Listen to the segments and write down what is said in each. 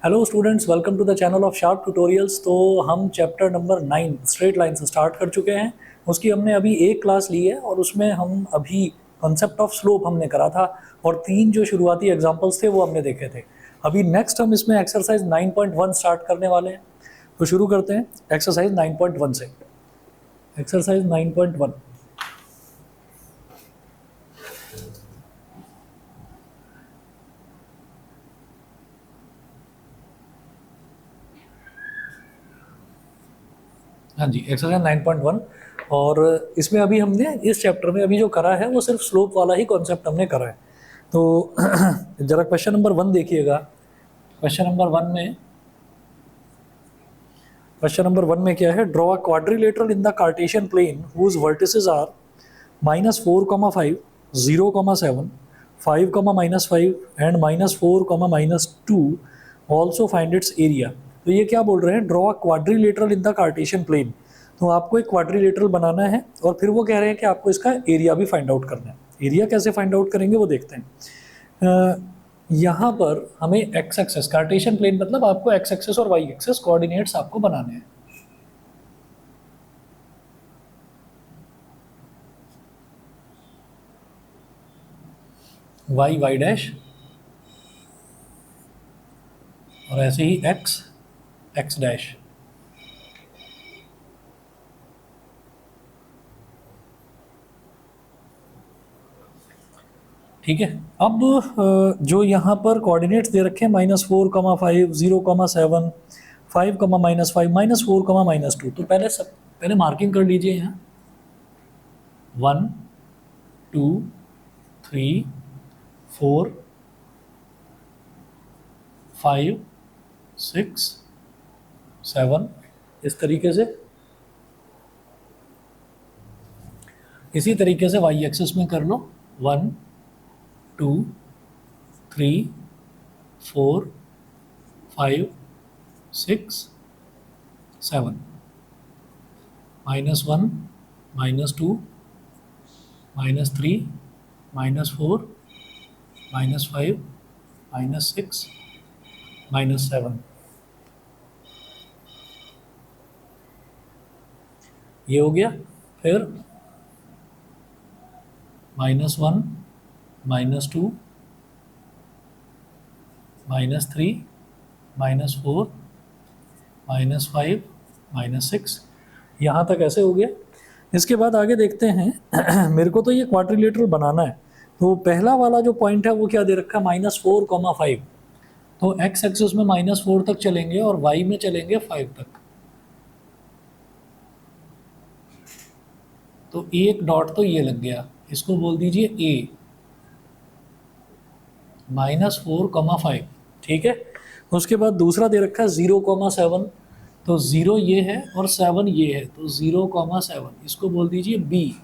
Hello students, welcome to the channel of Sharp Tutorials. तो हम chapter number 9 straight line से start कर चुके हैं। उसकी हमने अभी एक क्लास ली है और उसमें हम अभी कॉन्सेप्ट ऑफ स्लोप हमने करा था और 3 जो शुरुआती एग्जांपल्स थे वो हमने देखे थे। अभी नेक्स्ट हम इसमें एक्सरसाइज 9.1 स्टार्ट करने वाले हैं। तो शुरू करते हैं एक्सरसाइज 9.1 से। एक्सरसाइज 9.1। हाँ जी, एक्सरसाइज 9.1। और इसमें अभी हमने इस चैप्टर में अभी जो करा है वो सिर्फ स्लोप वाला ही कॉन्सेप्ट हमने करा है। तो जरा क्वेश्चन नंबर 1 देखिएगा। क्वेश्चन नंबर 1 में क्या है? Draw a quadrilateral in the Cartesian plane whose vertices are -4, 5, 0, 7, 5, -5 and -4, -2। Also find its area. तो ये क्या बोल रहे हैं? Draw a quadrilateral in the Cartesian plane. तो आपको एक क्वाड्रिलेटरल बनाना है और फिर वो कह रहे हैं कि आपको इसका एरिया भी फाइंड आउट करना है। एरिया कैसे फाइंड आउट करेंगे वो देखते हैं। यहाँ पर हमें एक्स एक्सेस, कार्टेशियन प्लेन मतलब आपको एक्स एक्सेस और वाई एक्सेस कोऑर्डिनेट्स आपको बनाने हैं। वाई वाई डैश और ऐसे ही एक्स एक्स डैश। ठीक है। अब जो यहाँ पर कोऑर्डिनेट्स दे रखे हैं -4, 5, 0, 7, 5, -5, -4, -2। तो पहले मार्किंग कर लीजिए यहाँ। 1, 2, 3, 4, 5, 6, 7 इस तरीके से। इसी तरीके से वाई एक्सिस में कर लो। 1, 2, 3, 4, 5, 6, 7, -1, -2, -3, -4, -5, -6, -7। ये हो गया। फिर -1, -2, -3, -4, -5, -6। यहाँ तक ऐसे हो गया। इसके बाद आगे देखते हैं। मेरे को तो ये क्वाड्रिलेटरल बनाना है। तो पहला वाला जो पॉइंट है वो क्या दे रखा है? -4, 5। तो एक्स एक्सिस में -4 तक चलेंगे और वाई में चलेंगे 5 तक। तो एक डॉट तो ये लग गया, इसको बोल दीजिए ए। -4, 5। ठीक है। उसके बाद दूसरा दे रखा है 0, 7। तो 0 ये है और 7 ये है, तो 0, 7 इसको बोल दीजिए बी।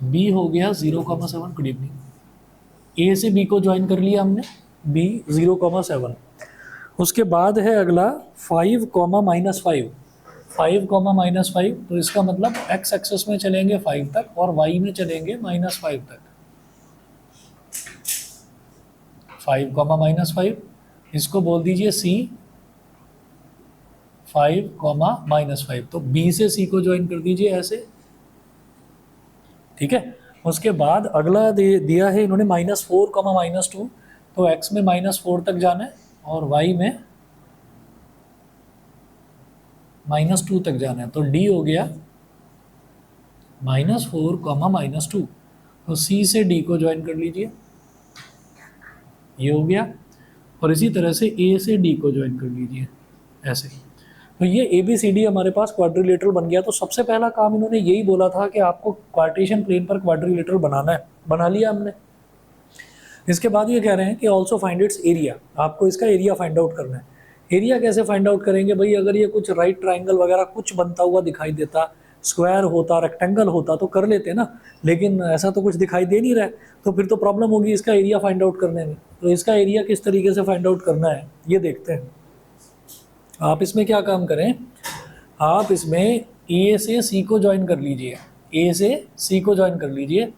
बी हो गया 0, 7। Good evening. ए से बी को ज्वाइन कर लिया हमने, बी 0, 7। उसके बाद है अगला 5, -5। 5, -5। तो इसका मतलब एक्स एक्सेस में चलेंगे 5 तक और वाई में चलेंगे -5 तक। 5, -5 इसको बोल दीजिए सी। 5, -5। तो बी से सी को ज्वाइन कर दीजिए ऐसे। ठीक है। उसके बाद अगला दिया है इन्होंने -4, -2। तो एक्स में -4 तक जाना है और वाई में -2 तक जाना है। तो डी हो गया -4, -2। तो सी से डी को ज्वाइन कर लीजिए, ये हो गया। और इसी तरह से ए से डी को ज्वाइन कर लीजिए ऐसे। तो ये ए बी सी डी हमारे पास क्वाड्रिलेटरल बन गया। तो सबसे पहला काम इन्होंने यही बोला था कि आपको कार्टेशियन प्लेन पर क्वाड्रिलेटरल बनाना है, बना लिया हमने। इसके बाद ये कह रहे हैं कि ऑल्सो फाइंड इट्स एरिया। आपको इसका एरिया फाइंड आउट करना है। एरिया कैसे फाइंड आउट करेंगे भाई? अगर ये कुछ राइट ट्राइंगल वगैरह कुछ बनता हुआ दिखाई देता, स्क्वायर होता, रेक्टेंगल होता तो कर लेते ना, लेकिन ऐसा तो कुछ दिखाई दे नहीं रहा है। तो फिर तो प्रॉब्लम होगी इसका एरिया फाइंड आउट करने में। तो इसका एरिया किस तरीके से फाइंड आउट करना है ये देखते हैं। आप इसमें क्या काम करें, आप इसमें ए से सी को ज्वाइन कर लीजिए। ए से सी को ज्वाइन कर लीजिए।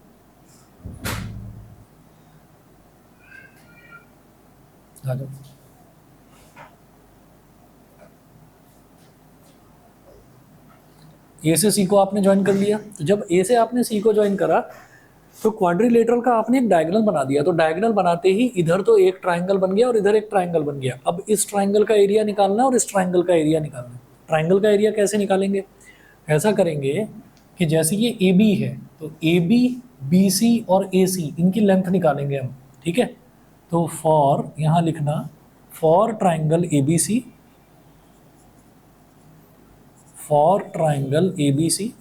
आ जाओ। ए से सी को आपने ज्वाइन कर लिया, तो जब ए से आपने सी को ज्वाइन करा तो क्वाड्रिलेटरल का आपने एक डायगोनल बना दिया, तो डायगोनल बनाते ही इधर तो एक ट्राइंगल बन गया और इधर एक ट्राइंगल बन गया। अब इस ट्राइंगल का एरिया निकालना है और इस ट्राइंगल का एरिया निकालना है। ट्राइंगल का एरिया कैसे निकालेंगे? ऐसा करेंगे कि जैसे ये ए बी है तो ए बी, बी सी और ए सी इनकी लेंथ निकालेंगे हम, ठीक है। तो फॉर, यहाँ लिखना for triangle A B C, for triangle A B C,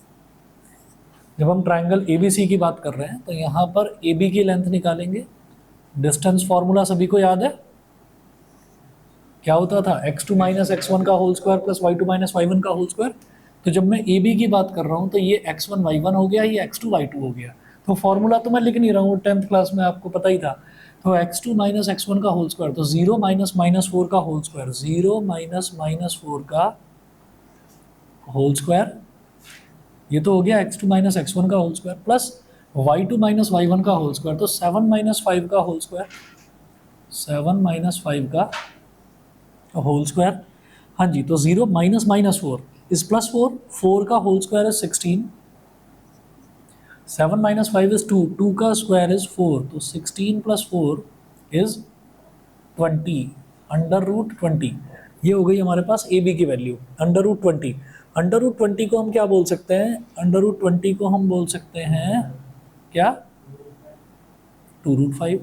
जब हम ट्राइंगल ए बी सी की बात कर रहे हैं तो यहाँ पर ए बी की लेंथ निकालेंगे। डिस्टेंस फॉर्मूला सभी को याद है, क्या होता था? x2 माइनस x1 का whole square plus y2 minus y1 का होल स्क्वायर। तो जब मैं ए बी की बात कर रहा हूँ तो ये x1 y1 हो गया, ये x2 y2 हो गया। तो फॉर्मूला तो मैं लिख नहीं रहा हूँ, 10th क्लास में आपको पता ही था। तो x2 माइनस x1 का होल स्क्वायर, तो 0 माइनस माइनस 4 का होल स्क्वायर, 0 माइनस माइनस 4 का होल स्क्वायर, ये तो हो गया x2 माइनस x1 का whole square, plus y2 minus y1 का होल स्क्वायर, तो 7 माइनस 5 का होल स्क्वायर, 7 माइनस 5 का होल स्क्वायर। हाँ जी, तो 0 माइनस माइनस 4 इज प्लस 4, 4 का whole square is 16, 7 minus 5 is 2, 2 का स्क्वायर इज 4, तो 16 प्लस 4 इज 20, अंडर रूट 20। ये हो गई हमारे पास ए बी की value, under root 20। Under root 20 को हम क्या बोल सकते हैं? अंडर रूट 20 को हम बोल सकते हैं क्या? 2 रूट 5,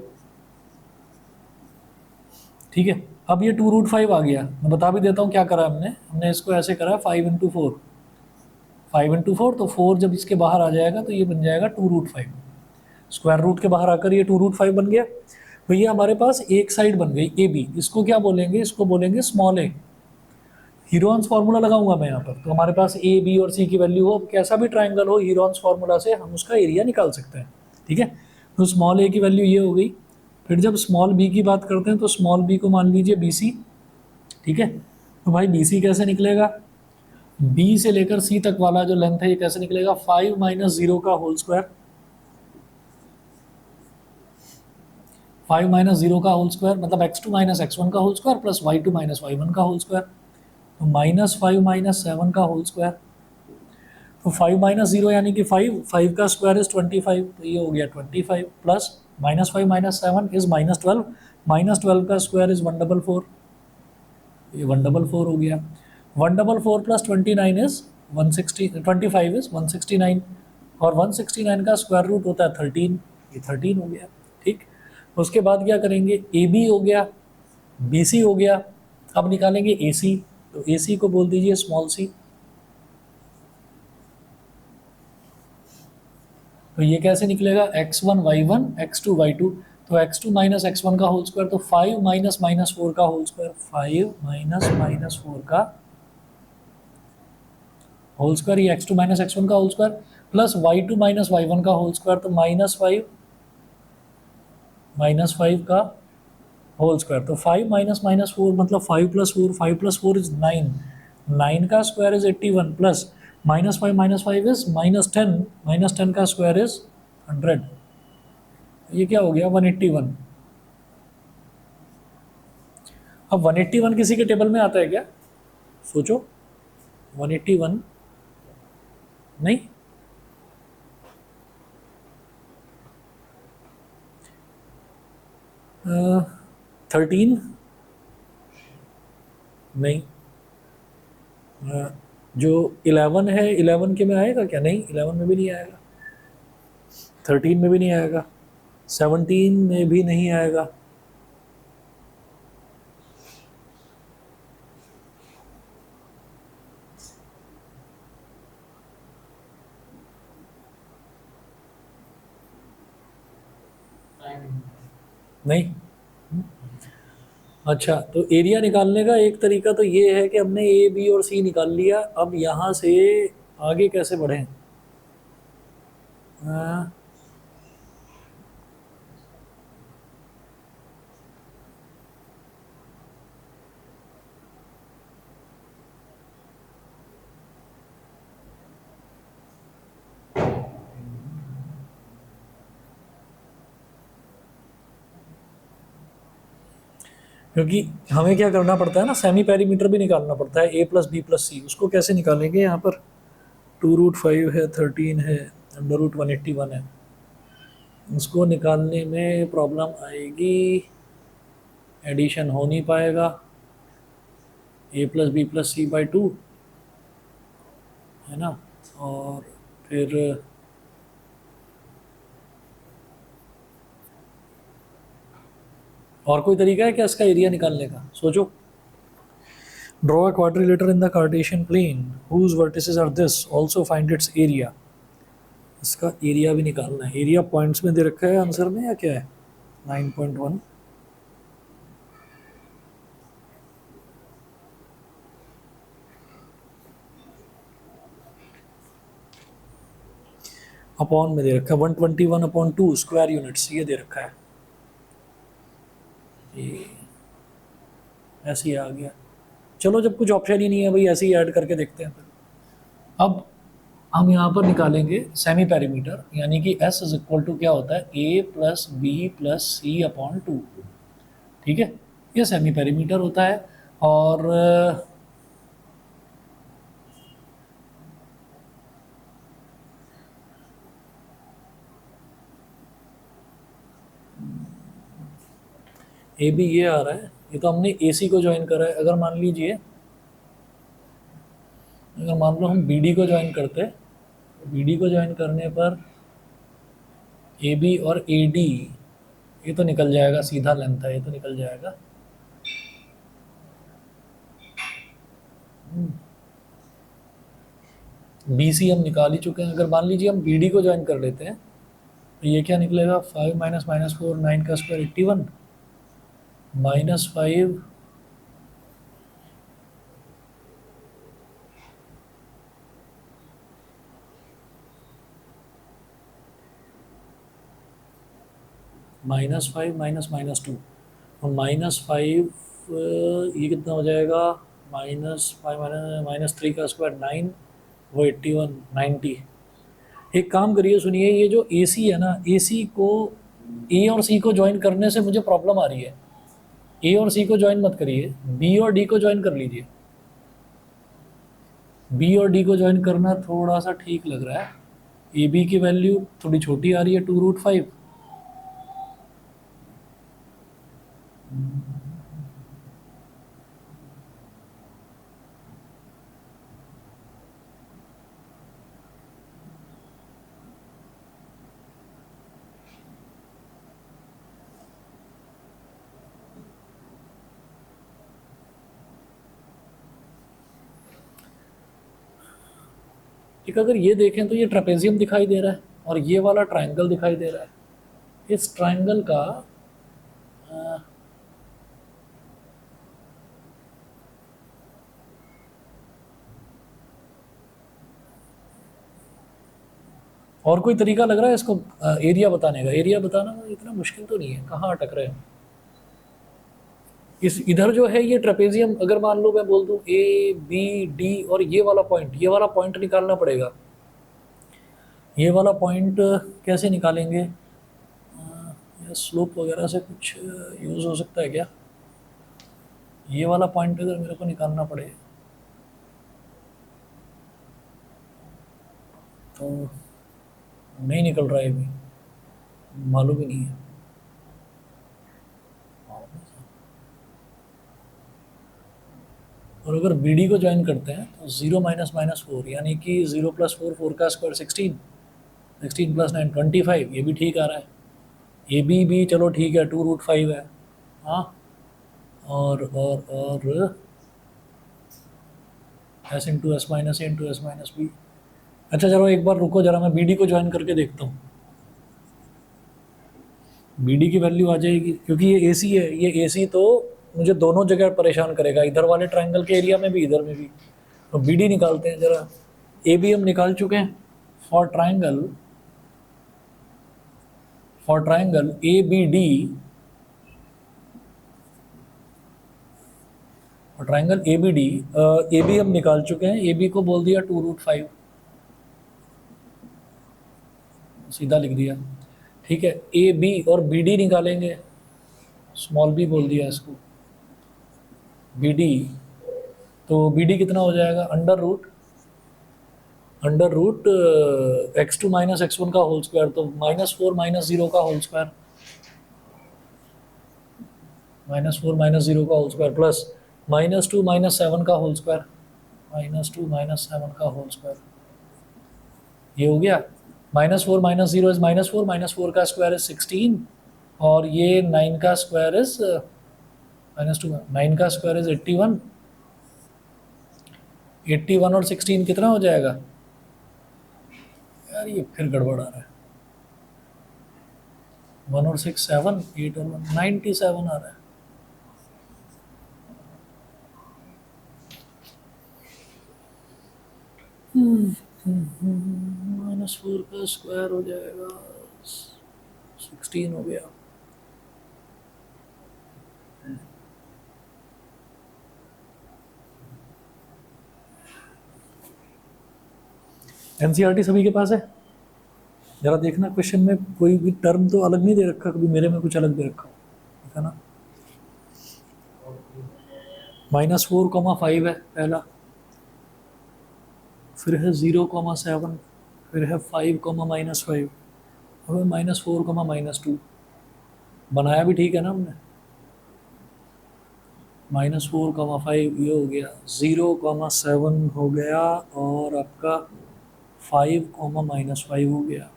ठीक है। अब ये 2 रूट 5 आ गया, मैं बता भी देता हूँ क्या करा हमने इसको ऐसे करा 5 इंटू 4, 5 इंटू 4, तो 4 जब इसके बाहर आ जाएगा तो ये बन जाएगा 2 रूट 5, स्क्वायर रूट के बाहर आकर ये 2 रूट 5 बन गया। तो ये हमारे पास एक साइड बन गई ए बी, इसको क्या बोलेंगे? इसको बोलेंगे स्मॉल ए। हीरोन्स फार्मूला लगाऊंगा मैं यहाँ पर, तो हमारे पास ए बी और सी की वैल्यू हो, कैसा भी ट्राइंगल हो, हीरोन्स फार्मूला से हम उसका एरिया निकाल सकते हैं, ठीक है। तो स्मॉल ए की वैल्यू ये हो गई। फिर जब स्मॉल बी की बात करते हैं तो स्मॉल बी को मान लीजिए बी सी, ठीक है। तो भाई बी सी कैसे निकलेगा? बी से लेकर सी तक वाला जो लेंथ है ये कैसे निकलेगा? 5 माइनस 0 का होल स्क्वायर, 5 माइनस 0 का होल स्क्वायर मतलब x2 माइनस x1 का whole square plus y2 minus y1 का होल स्क्वायर, तो माइनस 5 माइनस 7 का होल स्क्वायर। तो 5 माइनस 0 यानी कि 5, 5 का स्क्वायर इज 25, तो ये हो गया 25 plus minus 5 minus 7 is minus 12, minus 12 का स्क्वायर इज 144, ये 144 हो गया। 144 प्लस 29 इज 160, 25 इज 169, और 169 का स्क्वायर रूट होता है 13, ये 13 हो गया, ठीक। उसके बाद क्या करेंगे? ए बी हो गया, बी सी हो गया, अब निकालेंगे ए सी, तो ए सी को बोल दीजिए स्मॉल सी। तो ये कैसे निकलेगा? x1 y1 x2 y2, तो x2 माइनस x1 का होल स्क्वायर, तो 5 माइनस माइनस 4 का होल स्क्वायर, 5 माइनस माइनस 4 का होल स्क्वायर, ये x2 माइनस x1 का whole square plus y2 minus y1 का होल स्क्वायर, तो माइनस 5 माइनस 5 का होल स्क्वायर, तो 5 माइनस माइनस 4 मतलब 5 प्लस 4, 5 प्लस 4 इज 9, 9 का square is 81 plus minus 5 is minus 10, minus 10 का स्क्वायर इज 100, ये क्या हो गया? 181। अब 181 किसी के टेबल में आता है क्या? सोचो, 181 नहीं, uh, 13 नहीं, जो 11 है 11 के में आएगा क्या? नहीं, 11 में भी नहीं आएगा, 13 में भी नहीं आएगा, 17 में भी नहीं आएगा, नहीं। अच्छा, तो एरिया निकालने का एक तरीका तो ये है कि हमने ए बी और सी निकाल लिया, अब यहाँ से आगे कैसे बढ़ें? क्योंकि हमें क्या करना पड़ता है ना, सेमी पेरीमीटर भी निकालना पड़ता है, ए प्लस बी प्लस सी, उसको कैसे निकालेंगे यहाँ पर? 2√5 है, 13 है, √181 है। उसको निकालने में प्रॉब्लम आएगी, एडिशन हो नहीं पाएगा। a+b+c/2 है ना। और फिर और कोई तरीका है क्या इसका एरिया निकालने का? सोचो। Draw a quadrilateral in the Cartesian plane whose vertices are this, also find its area. इसका एरिया भी निकालना है। एरिया पॉइंट्स में दे रखा है आंसर में या क्या है? 9.1। अपॉन में दे रखा है 121/2 स्क्वायर यूनिट्स, ये दे रखा है। ये ऐसे ही आ गया। चलो, जब कुछ ऑप्शन ही नहीं है भाई, ऐसे ही ऐड करके देखते हैं फिर। अब हम यहाँ पर निकालेंगे सेमी पेरीमीटर, यानी कि S इज इक्वल टू क्या होता है, a+b+c/2। ठीक है, ये सेमी पेरीमीटर होता है। और ए बी ये आ रहा है, ये तो हमने ए सी को ज्वाइन करा है। अगर मान लीजिए, अगर मान लो हम बी डी को ज्वाइन करते हैं, बी डी को ज्वाइन करने पर ए बी और ए डी, ये तो निकल जाएगा, सीधा लेंथ है, ये तो निकल जाएगा। बी सी हम निकाल ही चुके हैं। अगर मान लीजिए हम बी डी को ज्वाइन कर लेते हैं, तो ये क्या निकलेगा, 5 - -4 9 का स्क्वायर 81 -5 -5 -2, और -5 ये कितना हो जाएगा, -5 - -3 का स्क्वायर 9, वो 81 90। एक काम करिए, सुनिए, ये जो ए सी है ना, ए सी को ए और सी को ज्वाइन करने से मुझे प्रॉब्लम आ रही है। ए और सी को ज्वाइन मत करिए, बी और डी को ज्वाइन कर लीजिए। बी और डी को ज्वाइन करना थोड़ा सा ठीक लग रहा है। ए बी की वैल्यू थोड़ी छोटी आ रही है, 2√5। एक अगर ये देखें तो ये ट्रेपेजियम दिखाई दे रहा है और ये वाला ट्रायंगल दिखाई दे रहा है। इस ट्रायंगल का और कोई तरीका लग रहा है इसको एरिया बताने का? एरिया बताना इतना मुश्किल तो नहीं है, कहाँ अटक रहे हैं। इस इधर जो है ये ट्रेपेजियम, अगर मान लो मैं बोल दूं ए बी डी और ये वाला पॉइंट, ये वाला पॉइंट निकालना पड़ेगा। ये वाला पॉइंट कैसे निकालेंगे? या स्लोप वगैरह से कुछ यूज़ हो सकता है क्या? ये वाला पॉइंट अगर मेरे को निकालना पड़े तो नहीं निकल रहा है, भी मालूम ही नहीं है। और अगर बी डी को ज्वाइन करते हैं तो 0 - -4, यानी कि 0 + 4 4 का स्क्वायर 16, 16 + 9 25, ये भी ठीक आ रहा है। ए बी भी चलो ठीक है, 2√5 है। हाँ, और एस इंटू एस माइनस ए इंटू एस माइनस बी। अच्छा चलो, एक बार रुको जरा, मैं बी डी को ज्वाइन करके देखता हूँ। बी डी की वैल्यू आ जाएगी, क्योंकि ये ए सी है। ये ए सी तो मुझे दोनों जगह परेशान करेगा, इधर वाले ट्रायंगल के एरिया में भी, इधर में भी। तो बी डी निकालते हैं जरा। ए बी हम निकाल चुके हैं। For triangle A B D, और triangle A B D, A B हम निकाल चुके हैं। ए बी को बोल दिया 2√5, सीधा लिख दिया। ठीक है, ए बी और बी डी निकालेंगे, स्मॉल बी बोल दिया इसको, बी डी। तो बी डी कितना हो जाएगा, under root under root x2 minus x1 का होल स्क्वायर, तो -4 माइनस 0 का होल स्क्वायर, -4 माइनस 0 का होल स्क्वायर प्लस -2 माइनस 7 का होल स्क्वायर, -2 माइनस 7 का होल स्क्वायर। ये हो गया। -4 माइनस 0 इज -4, -4 का स्क्वायर इज 16, और ये 9 का स्क्वायर इज -2, 9 का स्क्वायर इज 81। 81 और 16 कितना हो जाएगा यार, ये फिर गड़बड़ आ रहा है। 1 और 6 7, 8 और 1 97 आ रहा है। -4 का स्क्वायर हो जाएगा 16 हो गया। एनसीईआरटी सभी के पास है? जरा देखना क्वेश्चन में कोई भी टर्म तो अलग नहीं दे रखा, कभी मेरे में कुछ अलग दे रखा हो, ठीक है ना। -4,5 है पहला, फिर है 0,7, फिर है 5,-5, अब -4,-2। बनाया भी ठीक है ना हमने। -4,5 ये हो गया, 0,7 हो गया, और आपका 5,-5 हो गया,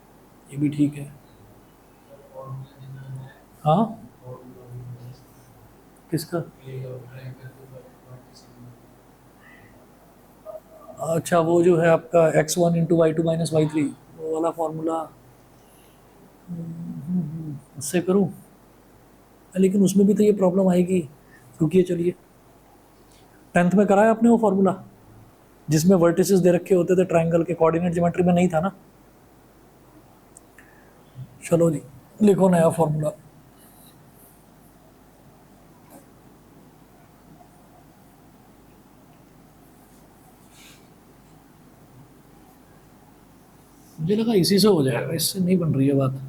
ये भी ठीक है। हाँ, किसका? अच्छा, वो जो है आपका x1 into y2 minus y3, वो वाला फॉर्मूला उससे करूँ, लेकिन उसमें भी तो ये प्रॉब्लम आएगी। रुकिए, चलिए। 10th में कराया आपने वो फॉर्मूला जिसमें वर्टिसेस दे रखे होते थे ट्रायंगल के, कोऑर्डिनेट ज्योमेट्री में नहीं था ना। चलो जी, लिखो नया फॉर्मूला। मुझे लगा इसी से हो जाएगा, इससे नहीं बन रही है बात।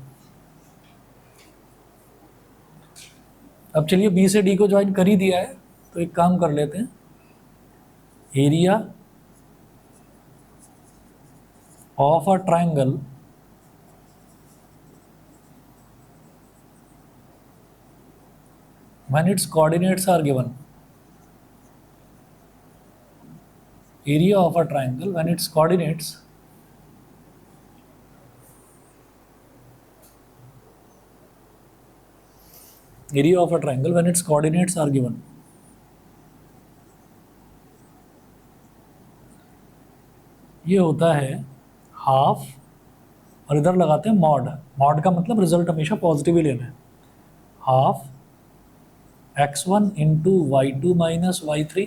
अब चलिए, बी से डी को ज्वाइन कर ही दिया है, तो एक काम कर लेते हैं। Area of a triangle when its coordinates are given, area of a triangle when its coordinates area of a triangle when its coordinates are given, ये होता है हाफ, और इधर लगाते हैं मॉड। मॉड का मतलब रिजल्ट हमेशा पॉजिटिव ही लेना है। Half x1 into y2 minus y3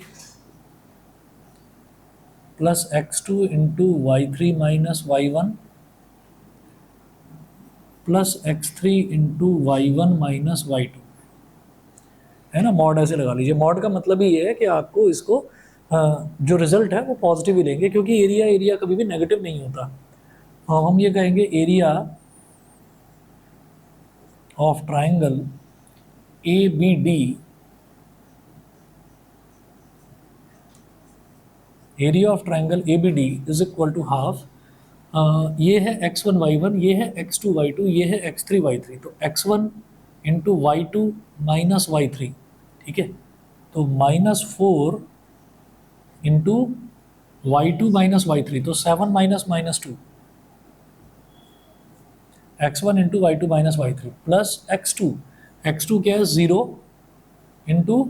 plus x2 into y3 minus y1 plus x3 into y1 minus y2, है ना। मॉड ऐसे लगा लीजिए। मॉड का मतलब ही ये है कि आपको इसको जो रिजल्ट है वो पॉजिटिव ही लेंगे, क्योंकि एरिया एरिया कभी भी नेगेटिव नहीं होता। हम ये कहेंगे area of triangle A B D, area of triangle A B D is equal to half, ये है x1 y1, ये है x2 y2, ये है x3 y3, तो x1 into y2 minus y3, ठीक है। तो -4 इंटू y2 माइनस y3, तो 7 minus -2, x1 into y2 minus y3 plus x2 क्या है 0 इंटू,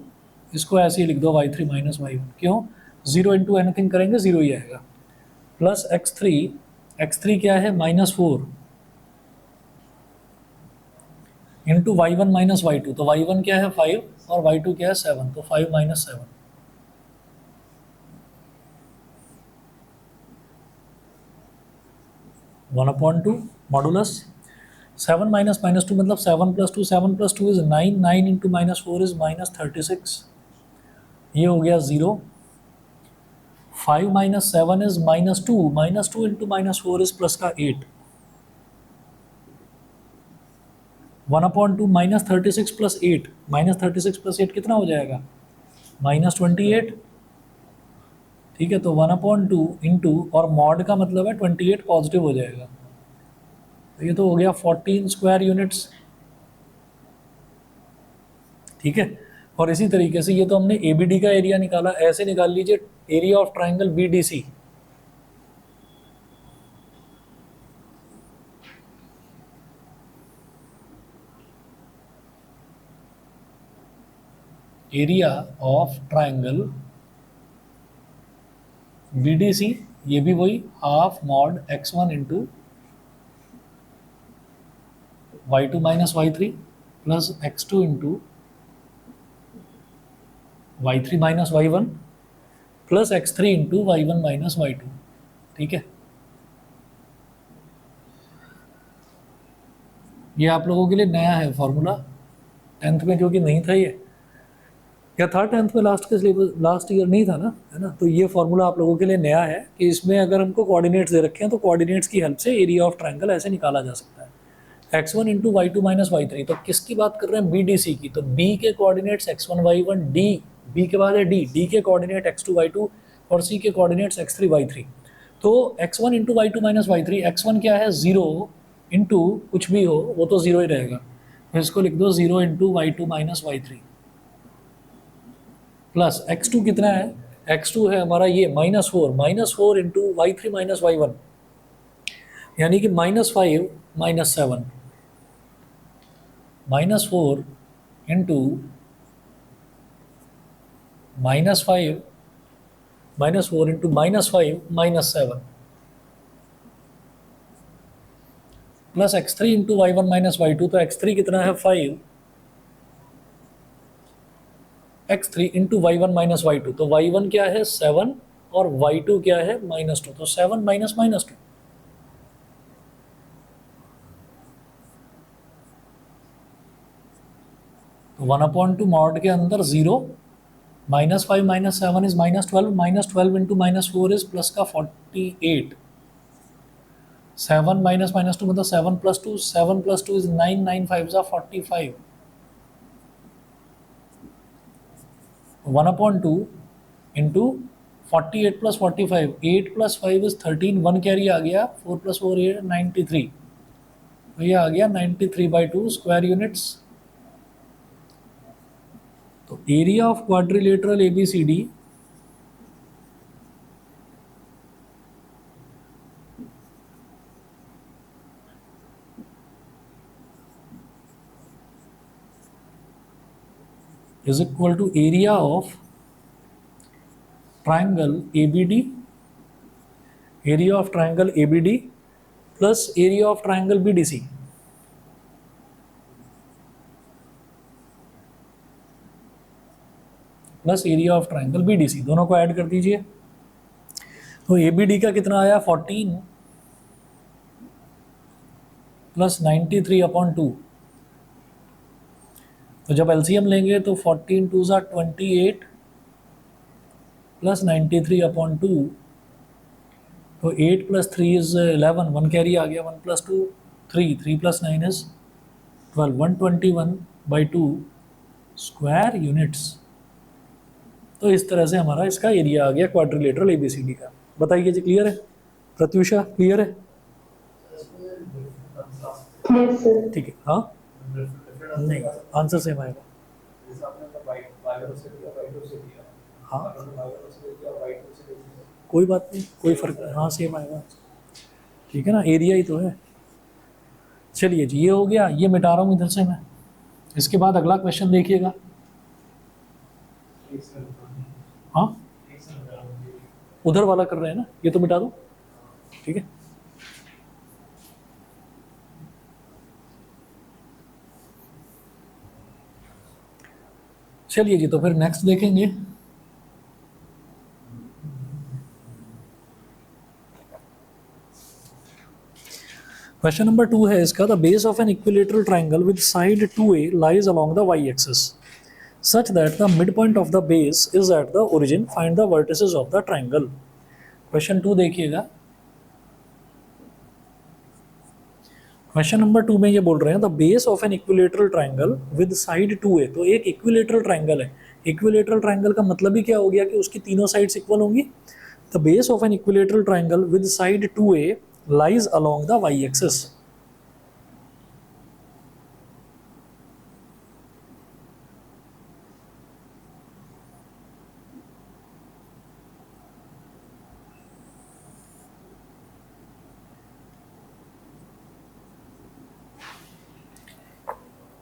इसको ऐसे ही लिख दो y3 माइनस y1, क्यों 0 इंटू एनीथिंग करेंगे 0 ही आएगा, प्लस x3 क्या है -4 इंटू y1 माइनस y2, तो y1 क्या है 5 और y2 क्या है 7, तो 5 माइनस 7, 1/2 मॉडुलस 7 माइनस -2 मतलब 7 plus 2, 7 plus 2 is 9, 9 into -4 is -36, ये हो गया 0। 5 minus 7 is -2, -2 into -4 is plus का 8, 1/2 -36 प्लस 8, -36 प्लस 8 कितना हो जाएगा -28, ठीक है, तो 1/2 इंटू, और मॉड का मतलब है 28 पॉजिटिव हो जाएगा, तो ये तो हो गया 14 स्क्वायर यूनिट्स। ठीक है, और इसी तरीके से ये तो हमने ABD का एरिया निकाला, ऐसे निकाल लीजिए area of triangle BDC। Area of triangle BDC, ये भी वही half mod x1 into y2 minus y3 plus x2 into y3 minus y1 plus x3 into y1 minus y2। ठीक है, ये आप लोगों के लिए नया है फॉर्मूला, 10th में क्योंकि नहीं था ये, या था 10th में, लास्ट के सिलेबस लास्ट ईयर नहीं था ना, है ना, तो ये फॉर्मूला आप लोगों के लिए नया है कि इसमें अगर हमको कोऑर्डिनेट्स दे रखे हैं तो कोऑर्डिनेट्स की हेल्प से एरिया ऑफ ट्राइंगल ऐसे निकाला जा सकता है। x1 into y2 minus y3, तो किसकी बात कर रहे हैं, BDC की, तो B के coordinates x1 y1, D, B के बाद है D के कोऑर्डिनेट x2 y2 और C के कोऑर्डिनेट्स x3 y3। तो x1 into y2 minus y3, x1 क्या है 0 इंटू कुछ भी हो वो तो 0 ही रहेगा, तो इसको लिख दो 0 into y2 minus y3 plus x2 कितना है, x2 है हमारा ये -4 इंटू y3 माइनस y1, यानी कि -5 minus 7, -4 into -5 -4 into -5 -7 plus x3 into y1 minus y2, तो x3 कितना है 5, x3 into y1 minus y2, तो y1 क्या है 7 और y2 क्या है -2, तो 7 माइनस -2। तो 1/2 मॉड के अंदर 0, -5 minus 7 is -12 into -4 is plus का 48, 7 माइनस -2 मतलब 7 प्लस 2, 7 प्लस 2 इज 9, 9 5 जा 45, 1/2 into 48 plus 45, 8 plus 5 is 13, 1 carry आ गया, 4 प्लस 4 8 93, तो ये आ गया 93/2 स्क्वायर यूनिट्स। तो area of quadrilateral ABCD is equal to area of triangle ABD, area of triangle ABD plus area of triangle BDC। Plus area of triangle BDC, दोनों को add कर दीजिए, तो ABD का कितना आया 14 प्लस 93/2, तो जब LCM लेंगे तो 14 2 ज़ा 28 प्लस 93/2, तो 8 प्लस 3 इज 11, 1 कैरी आ गया, 1 plus 2 3, 3 plus 9 is 12, 121/2 square units. तो इस तरह से हमारा इसका एरिया आ गया क्वाड्रिलेटरल ABCD का। बताइए जी, क्लियर है? प्रत्युषा क्लियर है? ठीक है, हाँ नहीं, आंसर सेम आएगा। हाँ कोई बात नहीं, कोई फर्क नहीं, हाँ सेम आएगा, ठीक है ना, एरिया ही तो है। चलिए जी, ये हो गया, ये मिटा रहा हूँ इधर से मैं। इसके बाद अगला क्वेश्चन देखिएगा। हाँ उधर वाला कर रहे हैं ना, ये तो मिटा दो, ठीक है। चलिए जी, तो फिर नेक्स्ट देखेंगे। क्वेश्चन नंबर 2 है इसका, the base of an equilateral triangle with side 2a lies along the y axis such that the midpoint of the base is at the origin, find the vertices of the triangle। Question 2 देखिएगा। Question number 2 में ये बोल रहे हैं the base of an equilateral triangle with side 2a, तो एक equilateral triangle है। Equilateral triangle का मतलब ही क्या हो गया कि उसकी तीनों साइड्स इक्वल होंगी, the base of an equilateral triangle with side 2a lies along the y axis.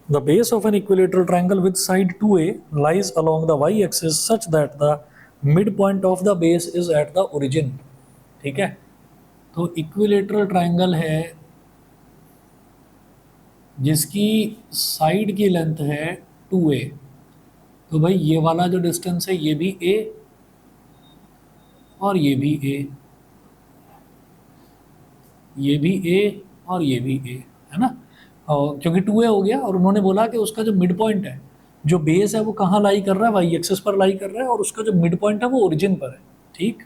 The base of an equilateral triangle with side 2a lies along the y-axis such that the midpoint of the base is at the origin। ठीक है, तो equilateral triangle है जिसकी side की length है 2a, तो भाई ये वाला जो डिस्टेंस है ये भी a और ये भी a, ये भी a और ये भी a, है ना। और क्योंकि 2a हो गया और उन्होंने बोला कि उसका जो मिड पॉइंट है, जो बेस है वो कहाँ लाई कर रहा है, वाई एक्सिस पर लाई कर रहा है, और उसका जो मिड पॉइंट है वो ओरिजिन पर है। ठीक,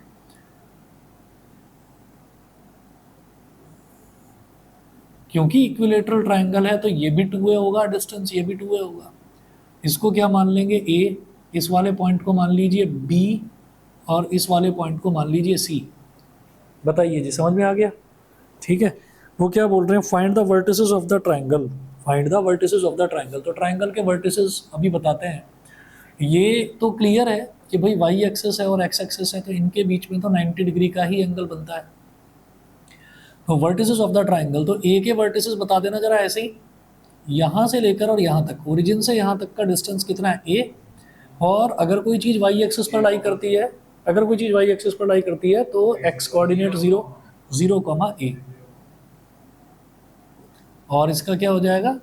क्योंकि इक्विलेटरल ट्राइंगल है तो ये भी 2a होगा डिस्टेंस, ये भी 2a होगा। इसको क्या मान लेंगे, a, इस वाले पॉइंट को मान लीजिए b और इस वाले पॉइंट को मान लीजिए c। बताइए जी, समझ में आ गया? ठीक है, वो क्या बोल रहे हैं, find the vertices of the triangle, find the vertices of the triangle. तो ट्राइंगल के वर्टिसेस अभी बताते हैं। ये तो क्लियर है कि भाई वाई एक्सिस है और एक्स एक्सिस है, तो इनके बीच में तो 90 डिग्री का ही एंगल बनता है। तो वर्टिसेस ऑफ द ट्राइंगल, तो ए के वर्टिसेस बता देना जरा ऐसे ही, यहाँ से लेकर और यहाँ तक, ओरिजिन से यहाँ तक का डिस्टेंस कितना है, ए। और अगर कोई चीज़ वाई एक्सिस पर लाई करती है, अगर कोई चीज़ वाई एक्सिस पर लाई करती है तो एक्स कोऑर्डिनेट 0, 0, a, और इसका क्या हो जाएगा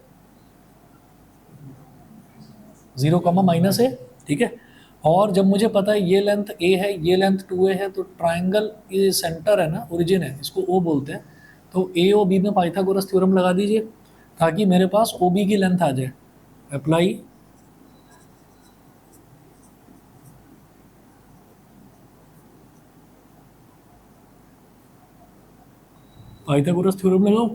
0, -a। ठीक है, और जब मुझे पता है ये लेंथ a है, ये लेंथ 2a है, तो ट्राइंगल ये सेंटर है ना, ओरिजिन है, इसको o बोलते हैं। तो a और b में पाइथागोरस थ्योरम लगा दीजिए ताकि मेरे पास OB की लेंथ आ जाए। अप्लाई पाइथागोरस थ्योरम लगाओ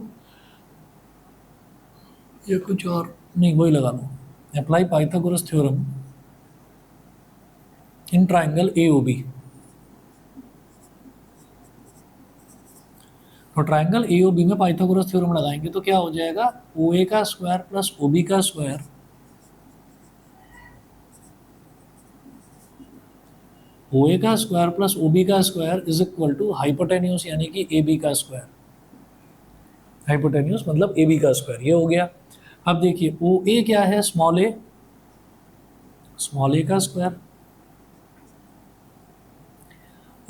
या कुछ और नहीं, वही लगा लो। Apply Pythagoras theorem in triangle AOB। तो ट्राइंगल AOB में पाइथागोरस थ्योरम लगाएंगे तो क्या हो जाएगा, OA का स्क्वायर प्लस OB का स्क्वायर OA का स्क्वायर प्लस OB का square is equal to hypotenuse यानी कि AB का स्क्वायर। हाइपोटेन्यूस मतलब AB का स्क्वायर, ये हो गया। अब देखिए OA क्या है, स्मॉल a का स्क्वायर,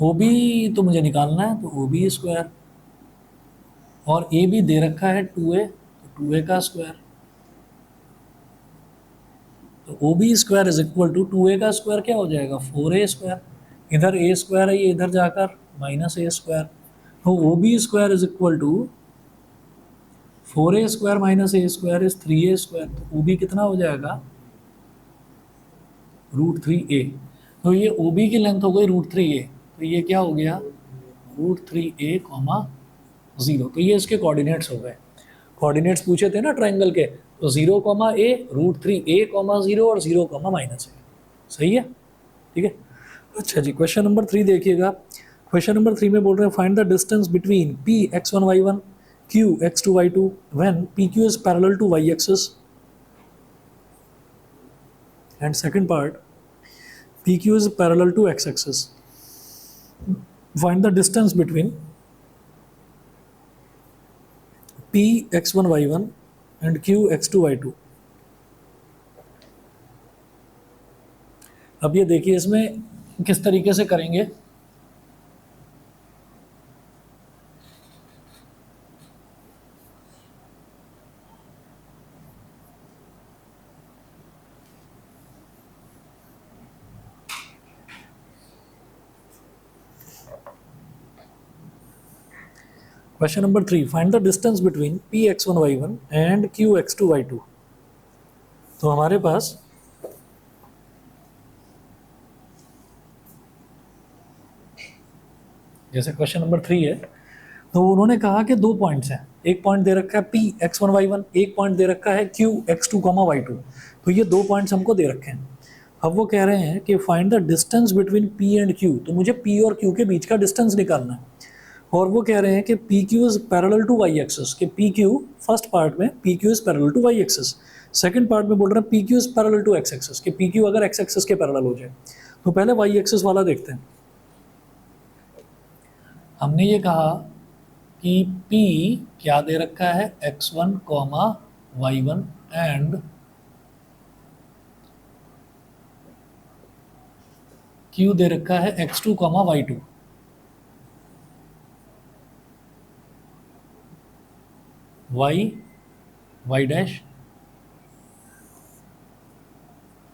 OB तो मुझे निकालना है, तो OB स्क्वायर, और AB दे रखा है 2a, तो 2a का स्क्वायर, तो OB square is equal to 2a का स्क्वायर क्या हो जाएगा 4a स्क्वायर, इधर a स्क्वायर है, ये इधर जाकर -a स्क्वायर, तो OB square is equal to 4a square -a square is 3a square, तो OB कितना हो जाएगा √3a। तो ये OB की लेंथ हो गई √3a, तो ये क्या हो गया √3a, 0। तो ये इसके कोऑर्डिनेट्स हो गए। कोऑर्डिनेट्स पूछे थे ना ट्राइंगल के, तो 0, a, √3a, 0 और 0, -a। सही है, ठीक है। अच्छा जी, क्वेश्चन नंबर 3 देखिएगा। क्वेश्चन नंबर 3 में बोल रहे हैं find the distance between P x1 y1 Q x2 y2 when PQ is parallel to y axis, and second part PQ is parallel to x axis. Find the distance between P x1 y1 and Q x2 y2। अब ये देखिए इसमें किस तरीके से करेंगे। Question number 3, find the distance between P x1 y1 and Q x2 y2। तो हमारे पास जैसे क्वेश्चन नंबर 3 है, तो उन्होंने कहा कि 2 पॉइंट्स हैं, एक पॉइंट दे रखा है P x1 y1, एक पॉइंट दे रखा है Q x2 y2। तो ये 2 पॉइंट्स हमको दे रखे हैं। अब वो कह रहे हैं कि find the distance between P and Q, तो मुझे पी और क्यू के बीच का डिस्टेंस निकालना है। और वो कह रहे हैं कि P Q is parallel to Y axis, कि पी क्यू फर्स्ट पार्ट में P Q is parallel to Y axis, second part में बोल रहे हैं P Q is parallel to X axis, कि पी क्यू अगर एक्स एक्सिस के parallel हो जाए। तो पहले वाई एक्सिस वाला देखते हैं। हमने ये कहा कि P क्या दे रखा है, x1 comma y1 and Q दे रखा है x2 comma y2। y dash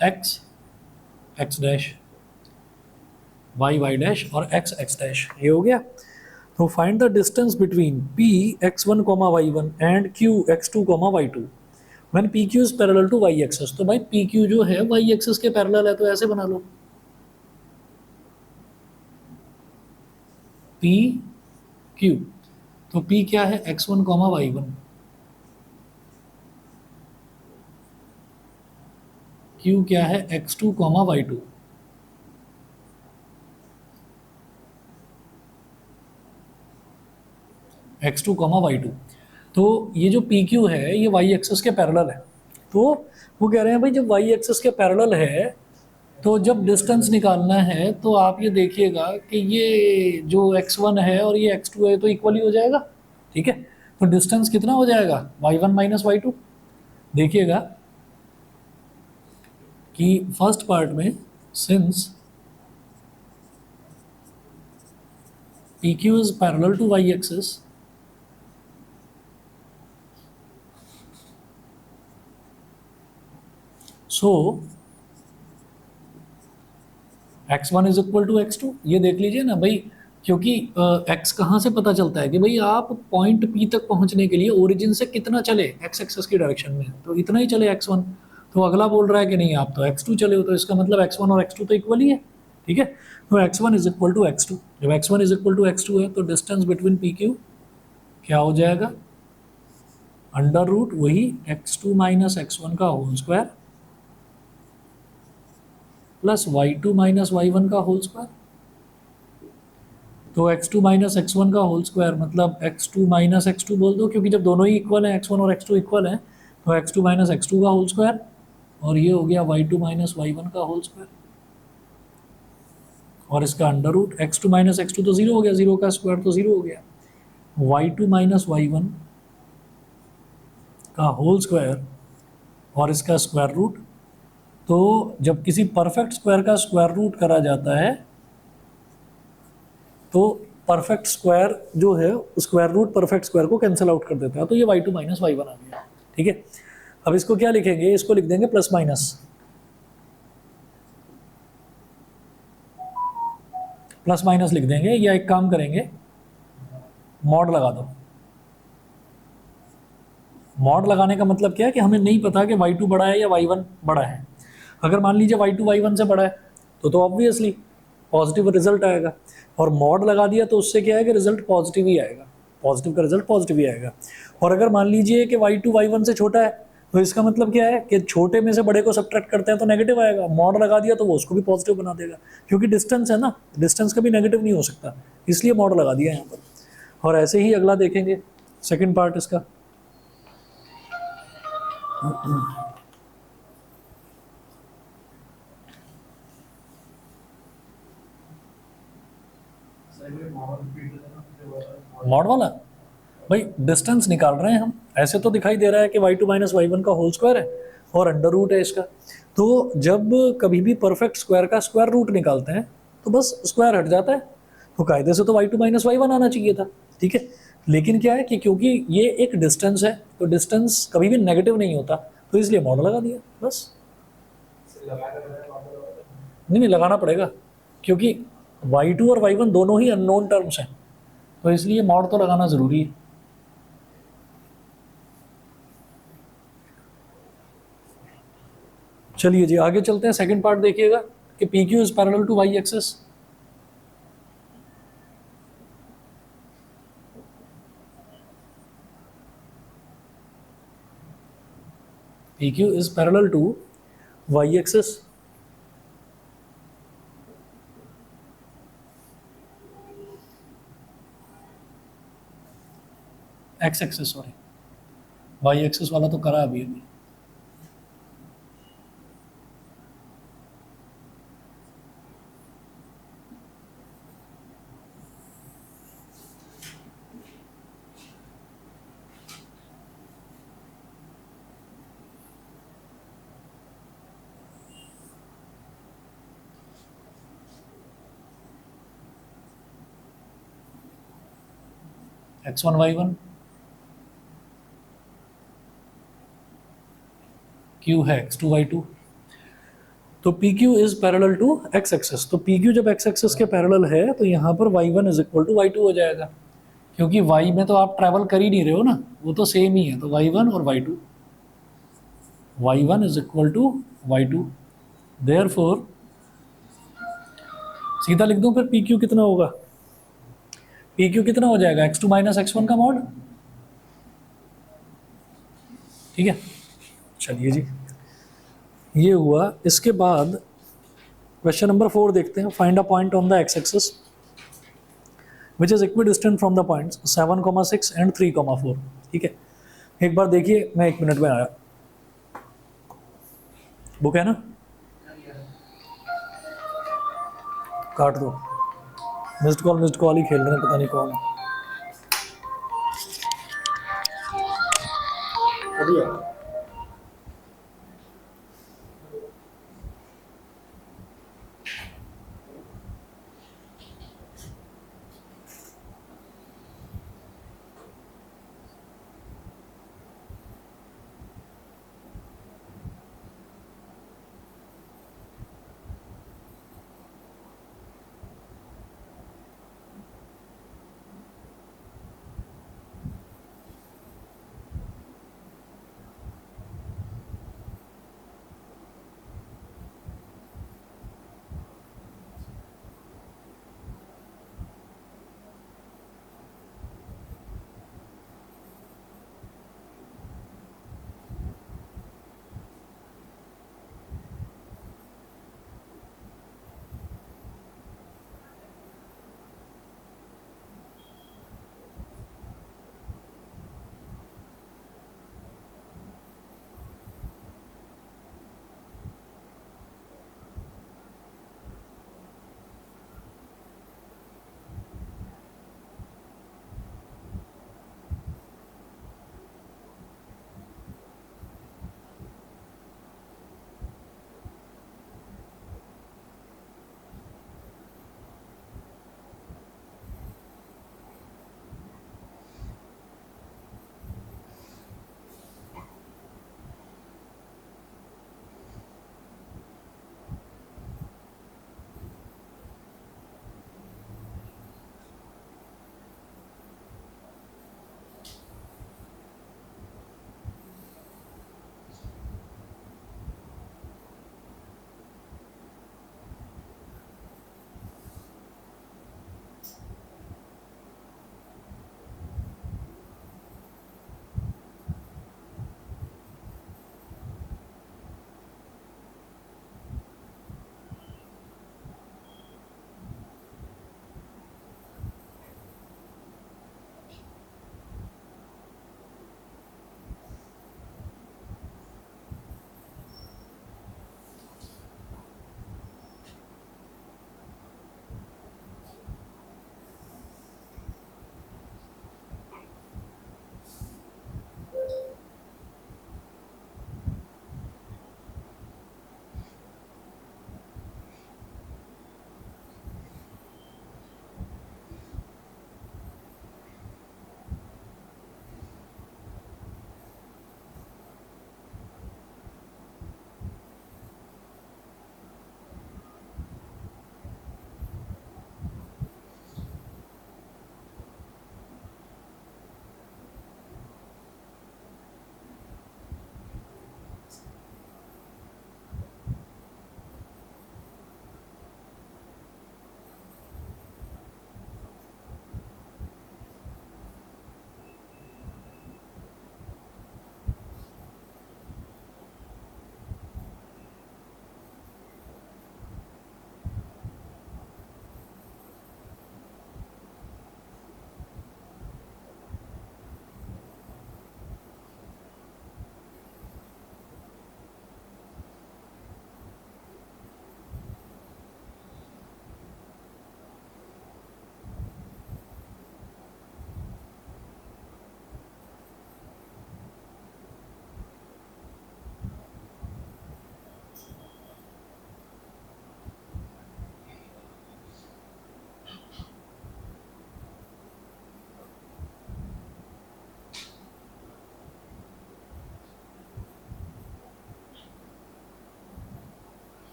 x x dash y dash और x डैश, ये हो गया। तो find the distance between P x1 comma y1 and Q x2 comma y2 when PQ is parallel to y axis. तो भाई PQ जो है y axis के पैरेलल है, तो ऐसे बना लो PQ। तो P क्या है, x1 कॉमा y1, Q क्या है, x2 comma y2। x2 comma y2। तो ये जो PQ है ये y एक्सिस के पैरेलल है। तो वो कह रहे हैं भाई जब y एक्सिस के पैरेलल है तो जब डिस्टेंस निकालना है तो आप ये देखिएगा कि ये जो x1 है और ये x2 है तो इक्वल ही हो जाएगा, ठीक है। तो डिस्टेंस कितना हो जाएगा, y1 माइनस y2। देखिएगा कि फर्स्ट पार्ट में since PQ is parallel to y axis, so x1 is equal to x2। ये देख लीजिए ना भाई, क्योंकि x कहाँ से पता चलता है कि भाई आप पॉइंट P तक पहुंचने के लिए ओरिजिन से कितना चले x एक्सिस की डायरेक्शन में, तो इतना ही चले x1। तो अगला बोल रहा है कि नहीं आप तो x2 चले हो, तो इसका मतलब x1 और x2 तो इक्वल ही है, ठीक है। तो x1 is equal to x2, जब x1 is equal to x2 है तो डिस्टेंस बिटवीन PQ क्या हो जाएगा, अंडर रूट वही x2 माइनस x1 का whole square plus y2 minus y1 का होल स्क्वायर। तो x2 माइनस x1 का होल स्क्वायर मतलब x2 माइनस x2 बोल दो, क्योंकि जब दोनों ही इक्वल हैं x1 और x2 इक्वल हैं तो x2 माइनस x2 का होल स्क्वायर, और ये हो गया y2 माइनस y1 का होल स्क्वायर, और इसका under root x2 minus x2 तो जीरो हो गया, जीरो का स्क्वायर तो जीरो हो गया, y2 माइनस y1 का होल स्क्वायर और इसका स्क्वायर रूट। तो जब किसी परफेक्ट स्क्वायर का स्क्वायर रूट करा जाता है तो परफेक्ट स्क्वायर जो है स्क्वायर रूट परफेक्ट स्क्वायर को कैंसिल आउट कर देता है, तो ये y2 माइनस y1 आ गया, ठीक है। अब इसको क्या लिखेंगे, इसको लिख देंगे प्लस माइनस, प्लस माइनस लिख देंगे, या एक काम करेंगे मॉड लगा दो। मॉड लगाने का मतलब क्या है कि हमें नहीं पता कि y2 बड़ा है या y1 बड़ा है। अगर मान लीजिए y2 y1 से बड़ा है तो ऑब्वियसली पॉजिटिव रिजल्ट आएगा, और मॉड लगा दिया तो उससे क्या है कि रिजल्ट पॉजिटिव ही आएगा, पॉजिटिव का रिजल्ट पॉजिटिव ही आएगा। और अगर मान लीजिए कि y2 y1 से छोटा है तो इसका मतलब क्या है कि छोटे में से बड़े को सब्ट्रैक्ट करते हैं तो नेगेटिव आएगा, मॉड लगा दिया तो वो उसको भी पॉजिटिव बना देगा, क्योंकि डिस्टेंस है ना, डिस्टेंस कभी नेगेटिव नहीं हो सकता, इसलिए मॉड लगा दिया यहाँ पर। और ऐसे ही अगला देखेंगे सेकेंड पार्ट इसका। मॉड वाला भाई डिस्टेंस निकाल रहे हैं हम, ऐसे तो दिखाई दे रहा है कि y2 माइनस y1 का होल स्क्वायर है और अंडर रूट है इसका। तो जब कभी भी परफेक्ट स्क्वायर का स्क्वायर रूट निकालते हैं तो बस स्क्वायर हट जाता है, तो कायदे से तो y2 माइनस y1 आना चाहिए था, ठीक है। लेकिन क्या है कि क्योंकि ये एक डिस्टेंस है तो डिस्टेंस कभी भी नेगेटिव नहीं होता, तो इसलिए मॉड लगा दिया बस। नहीं लगाना पड़ेगा, क्योंकि y2 और y1 दोनों ही अननोन टर्म्स हैं, तो इसलिए मॉड तो लगाना ज़रूरी है। चलिए जी आगे चलते हैं, सेकंड पार्ट देखिएगा कि PQ is parallel to y axis. PQ is parallel to y axis, X axes sorry, Y axes वाला तो करा अभी अभी। x1 y1 q है x2 y2। तो P Q is parallel to X axes, तो पी क्यू जब X axes के पैरेलल है तो यहाँ पर y1 is equal to y2 हो जाएगा, क्योंकि y में तो आप ट्रैवल कर ही नहीं रहे हो ना, वो तो सेम ही है, तो y1 और y2, y1 is equal to y2। Therefore सीधा लिख दूं फिर पी क्यू कितना होगा, पी क्यू कितना हो जाएगा x2 माइनस x1 का मॉड। ठीक है, चलिए जी, ये हुआ। इसके बाद क्वेश्चन नंबर 4 देखते हैं। Find a point on the x axis which is equidistant from the points 7,6 and 3,4। ठीक है, एक बार देखिए, मैं 1 मिनट में आया। बुक है ना, काट दो। मिस्ड कॉल ही खेल रहे हैं, पता नहीं कौन है।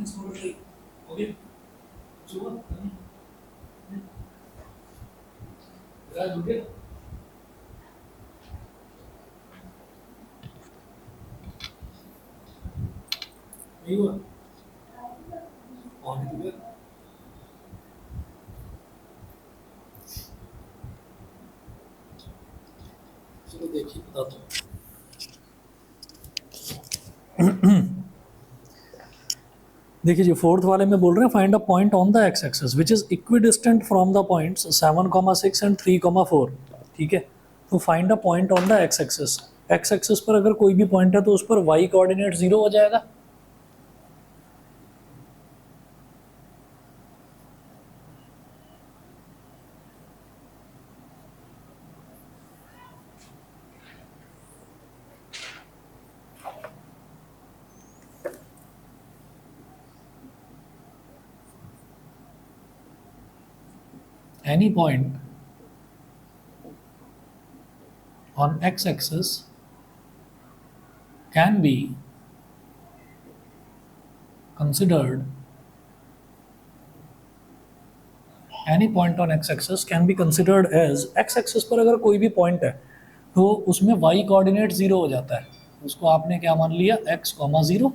-4 ओके सुबह राज हो गया नहीं हुआ ऑन हो गया चलो देखिए बताता हूँ देखिए जी फोर्थ वाले में बोल रहे हैं find a point on the x axis which is equidistant from the points 7,6 and 3,4 ठीक है तो find a point on the x axis पर अगर कोई भी पॉइंट है तो उस पर वाई कोऑर्डिनेट 0 हो जाएगा any point on x-axis can be considered any point on x-axis can be considered as x-axis पर अगर कोई भी पॉइंट है तो उसमें y कोऑर्डिनेट 0 हो जाता है उसको आपने क्या मान लिया x, 0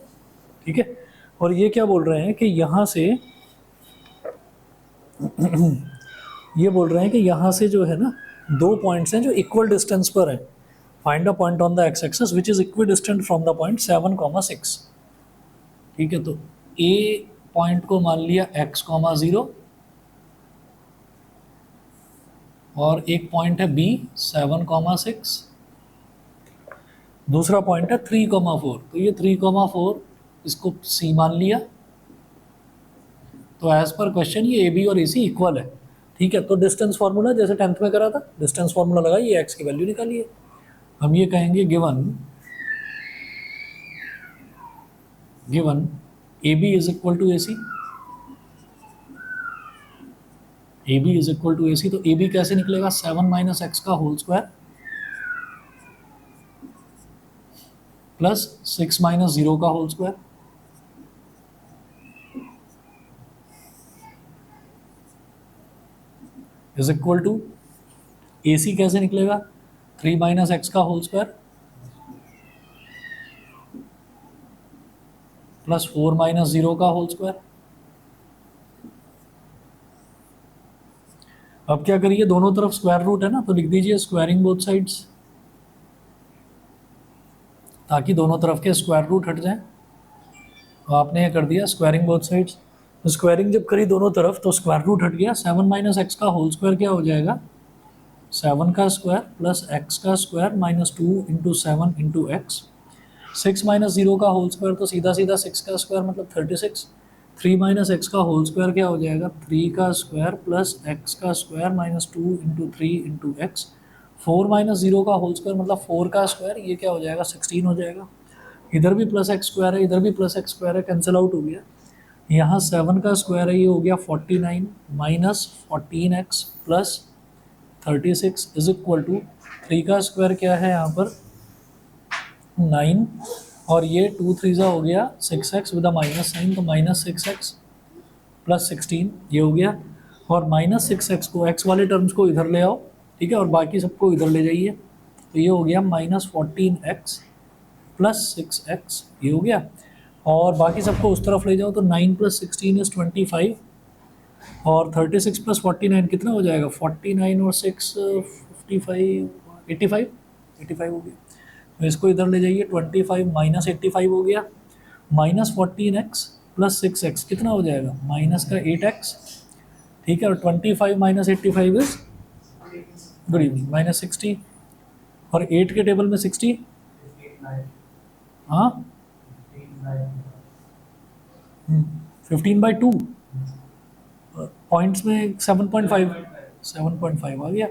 ठीक है और ये क्या बोल रहे हैं कि यहाँ से ये बोल रहे हैं कि यहाँ से जो है ना दो पॉइंट्स हैं जो इक्वल डिस्टेंस पर हैं find a point on the x axis which is equi distant from the point 7,6 ठीक है तो ए पॉइंट को मान लिया x, 0 और एक पॉइंट है b 7,6 दूसरा पॉइंट है 3,4 तो ये 3,4 इसको c मान लिया तो एज पर क्वेश्चन ये AB और AC इक्वल है ठीक है तो डिस्टेंस फार्मूला जैसे 10th में करा था डिस्टेंस फार्मूला लगाइए x की वैल्यू निकालिए हम ये कहेंगे given AB is equal to AC AB is equal to AC तो AB कैसे निकलेगा 7 - x का होल स्क्वायर प्लस 6 - 0 का whole square is equal to AC कैसे निकलेगा 3 - x का होल स्क्वायर प्लस 4 - 0 का होल स्क्वायर अब क्या करिए दोनों तरफ स्क्वायर रूट है ना तो लिख दीजिए स्क्वायरिंग बोथ साइड्स ताकि दोनों तरफ के स्क्वायर रूट हट जाएं तो आपने ये कर दिया स्क्वायरिंग बोथ साइड्स तो स्क्वायरिंग जब करी दोनों तरफ तो स्क्वायर रूट हट गया 7 - x का होल स्क्वायर क्या हो जाएगा 7 का स्क्वायर प्लस x का स्क्वायर -2 × 7 × x 6 - 0 का होल स्क्वायर तो सीधा सीधा 6 का स्क्वायर मतलब 36 3 - x का होल स्क्वायर क्या हो जाएगा 3 का स्क्वायर प्लस x का स्क्वायर -2 × 3 × x 4 - 0 का होल स्क्वायर मतलब 4 का स्क्वायर ये क्या हो जाएगा 16 हो जाएगा इधर भी प्लस x स्क्वायर है इधर भी प्लस x स्क्वायर है कैंसिल आउट हो गया यहाँ 7 का स्क्वायर है ये हो गया 49 minus 14x plus 36 is equal to 3 का स्क्वायर क्या है यहाँ पर 9 और ये 2 3 हो गया 6x with a minus sign तो -6x प्लस 16 ये हो गया और -6x को x वाले टर्म्स को इधर ले आओ ठीक है और बाकी सबको इधर ले जाइए तो ये हो गया -14x प्लस 6x ये हो गया और बाकी सबको उस तरफ ले जाओ तो 9 + 16 = 25 और 36 + 49 कितना हो जाएगा 49 और 6 55 85 हो गया तो इसको इधर ले जाइए 25 - 85 हो गया -14x प्लस 6x कितना हो जाएगा माइनस का 8x ठीक है और 25 - 85 इज गुड इवनिंग -60 और 8 के टेबल में 60 हाँ 15/2 पॉइंट्स में 7.5 आ गया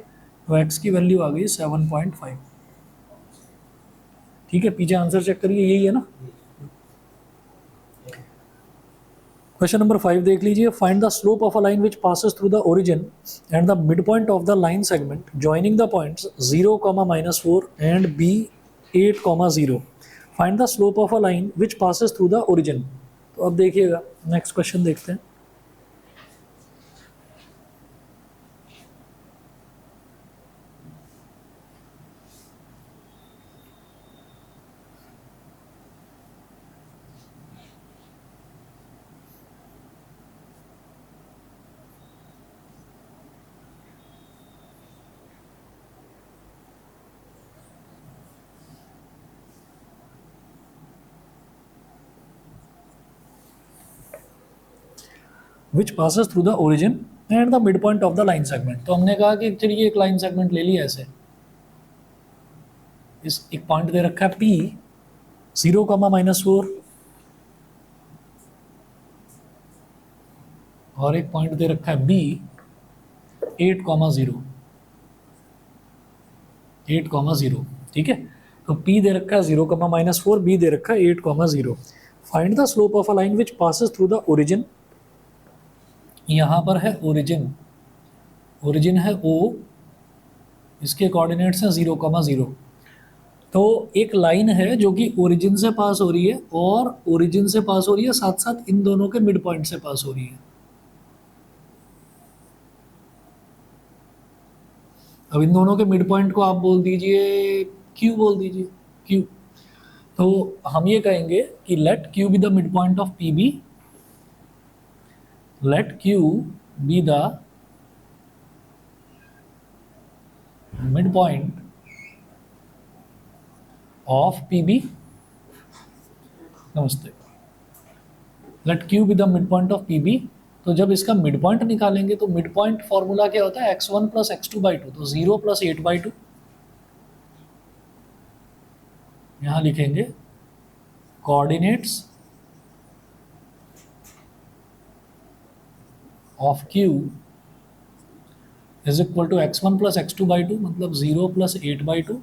तो x की वैल्यू आ गई 7.5 ठीक है पीछे आंसर चेक करिए यही है ना क्वेश्चन नंबर 5 देख लीजिए find the slope of a line which passes through the origin and the mid point of the line segment joining the points 0, -4 and b 8, 0 find the slope of a line which passes through the origin तो अब देखिएगा next question देखते हैं। विच passes through the origin and the mid point of the line segment. तो हमने कहा कि चलिए एक लाइन सेगमेंट ले लिया ऐसे, इस एक पॉइंट दे रखा है P 0,-4 और एक पॉइंट दे रखा है B 8,0, 8,0, ठीक है। तो P दे रखा है 0,-4, B दे रखा है 8,0। Find the slope of a line which passes through the origin. यहाँ पर है ओरिजिन, ओरिजिन है O, इसके कोऑर्डिनेट्स हैं 0,0। तो एक लाइन है जो कि ओरिजिन से पास हो रही है और ओरिजिन से पास हो रही है, साथ साथ इन दोनों के मिड पॉइंट से पास हो रही है। अब इन दोनों के मिड पॉइंट को आप बोल दीजिए Q, बोल दीजिए Q। तो हम ये कहेंगे कि let Q be the mid point of PB, let Q be the midpoint of PB। नमस्ते। let Q be the midpoint of PB। तो जब इसका मिड पॉइंट निकालेंगे तो मिड पॉइंट फॉर्मूला क्या होता है, x1 + x2/2, तो 0 + 8/2। यहां लिखेंगे coordinates of Q is equal to x1 + x2/2, मतलब 0 + 8/2,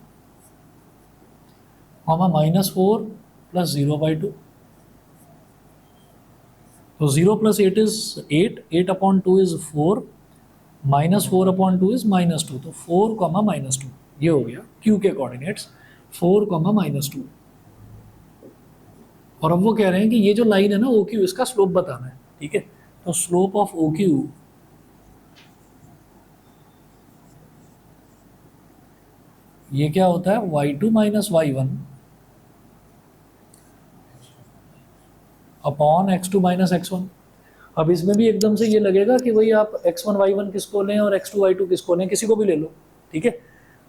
-4 + 0/2। तो 0 + 8 इज 8, 8/2 इज 4, -4/2 इज -2, तो 4, -2। ये हो गया Q के कोऑर्डिनेट्स 4, -2। और अब वो कह रहे हैं कि ये जो लाइन है ना OQ, इसका स्लोप बताना है, ठीक है। तो स्लोप ऑफ OQ ये क्या होता है, y2 - y1 upon x2 - x1। अब इसमें भी एकदम से ये लगेगा कि भाई आप x1 y1 किसको लें और x2 y2 किसको लें, किसी को भी ले लो, ठीक है,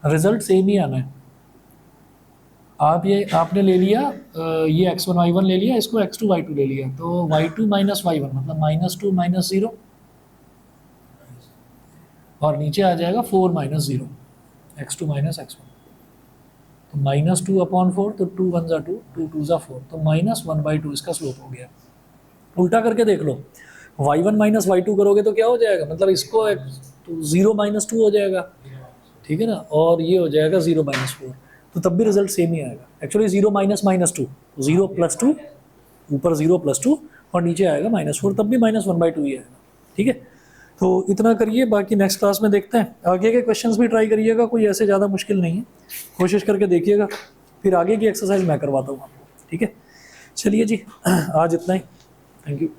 रिजल्ट सेम ही आना है। आप ये आपने ले लिया, ये x1 y1 ले लिया, इसको x2 y2 ले लिया, तो y2 - y1 मतलब -2 - 0, और नीचे आ जाएगा 4 - 0, x2 - x1, तो -2/4, तो 2 × 1 = 2, 2 × 2 = 4, तो -1/2 इसका स्लोप हो गया। उल्टा करके देख लो, y1 - y2 करोगे तो क्या हो जाएगा, मतलब इसको तो 0 - 2 हो जाएगा, ठीक है ना, और ये हो जाएगा 0 - 4, तो तब भी रिजल्ट सेम ही आएगा। एक्चुअली 0 - -2, 0 + 2, ऊपर 0 + 2 और नीचे आएगा -4, तब भी -1/2 ही आएगा, ठीक है। तो इतना करिए, बाकी नेक्स्ट क्लास में देखते हैं। आगे के क्वेश्चंस भी ट्राई करिएगा, कोई ऐसे ज़्यादा मुश्किल नहीं है, कोशिश करके देखिएगा, फिर आगे की एक्सरसाइज मैं करवाता हूँ आपको, ठीक है। चलिए जी, आज इतना ही, थैंक यू।